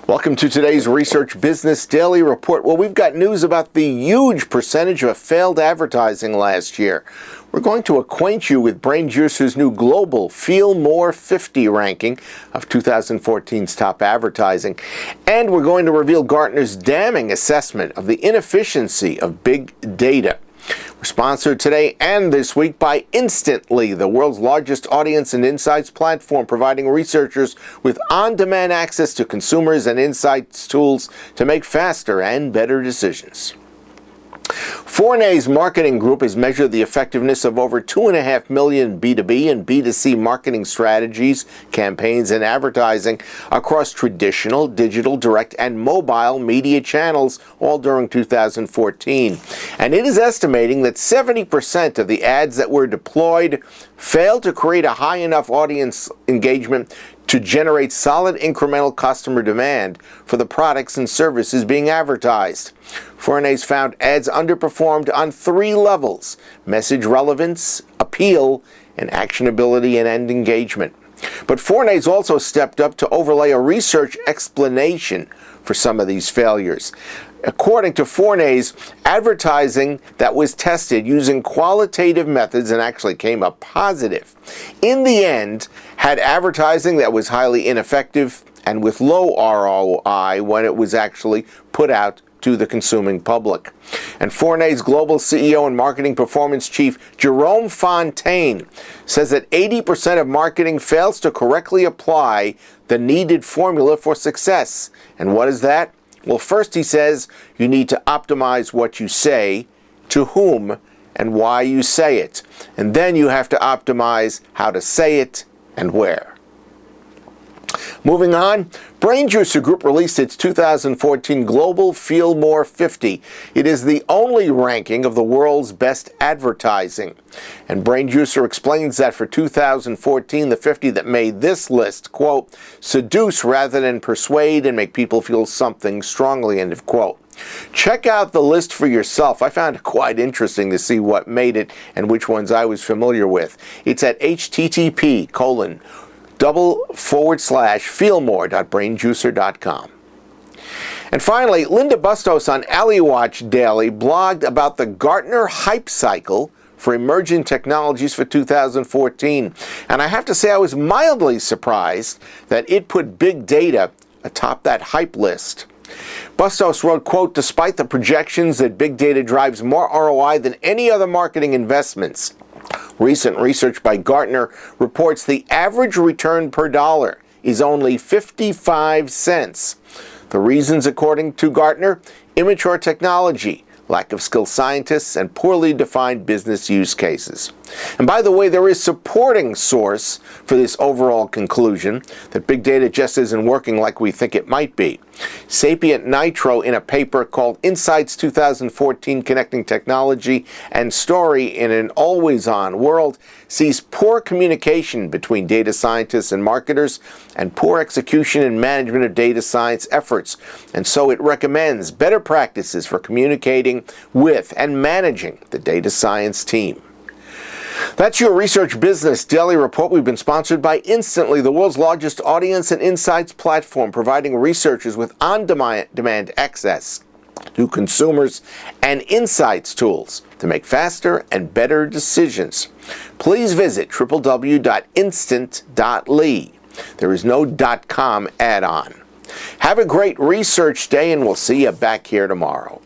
Welcome to today's Research Business Daily Report. Well, we've got news about the huge percentage of failed advertising last year. We're going to acquaint you with BrainJuicer's new global Feel More 50 ranking of 2014's top advertising. And we're going to reveal Gartner's damning assessment of the inefficiency of big data. We're sponsored today and this week by Instantly, the world's largest audience and insights platform, providing researchers with on-demand access to consumers and insights tools to make faster and better decisions. Fournaise Marketing Group has measured the effectiveness of over 2.5 million B2B and B2C marketing strategies, campaigns, and advertising across traditional, digital, direct, and mobile media channels, all during 2014. And it is estimating that 70% of the ads that were deployed failed to create a high enough audience engagement to generate solid incremental customer demand for the products and services being advertised. Fournaise found ads underperformed on 3 levels: message relevance, appeal, and actionability and end engagement. But Fournaise also stepped up to overlay a research explanation for some of these failures. According to Fournaise, advertising that was tested using qualitative methods and actually came up positive, in the end, had advertising that was highly ineffective and with low ROI when it was actually put out to the consuming public. And Fournaise Global CEO and Marketing Performance Chief Jerome Fontaine says that 80% of marketing fails to correctly apply the needed formula for success. And what is that? Well, first, he says, you need to optimize what you say, to whom, and why you say it. And then you have to optimize how to say it and where. Moving on, BrainJuicer Group released its 2014 Global Feel More 50. It is the only ranking of the world's best advertising. And BrainJuicer explains that for 2014, the 50 that made this list, quote, seduce rather than persuade and make people feel something strongly, end of quote. Check out the list for yourself. I found it quite interesting to see what made it and which ones I was familiar with. It's at http://feelmore.brainjuicer.com. And finally, Linda Bustos on AliWatch Daily blogged about the Gartner hype cycle for emerging technologies for 2014. And I have to say I was mildly surprised that it put big data atop that hype list. Bustos wrote, quote, despite the projections that big data drives more ROI than any other marketing investments, recent research by Gartner reports the average return per dollar is only 55 cents. The reasons, according to Gartner, immature technology, lack of skilled scientists, and poorly defined business use cases. And by the way, there is supporting source for this overall conclusion that big data just isn't working like we think it might be. SapientNitro, in a paper called Insights 2014 Connecting Technology and Story in an Always-On World, sees poor communication between data scientists and marketers and poor execution and management of data science efforts. And so it recommends better practices for communicating with and managing the data science team. That's your Research Business Daily Report. We've been sponsored by Instantly, the world's largest audience and insights platform, providing researchers with on-demand access to consumers and insights tools to make faster and better decisions. Please visit www.instant.ly. There is no .com add-on. Have a great research day, and we'll see you back here tomorrow.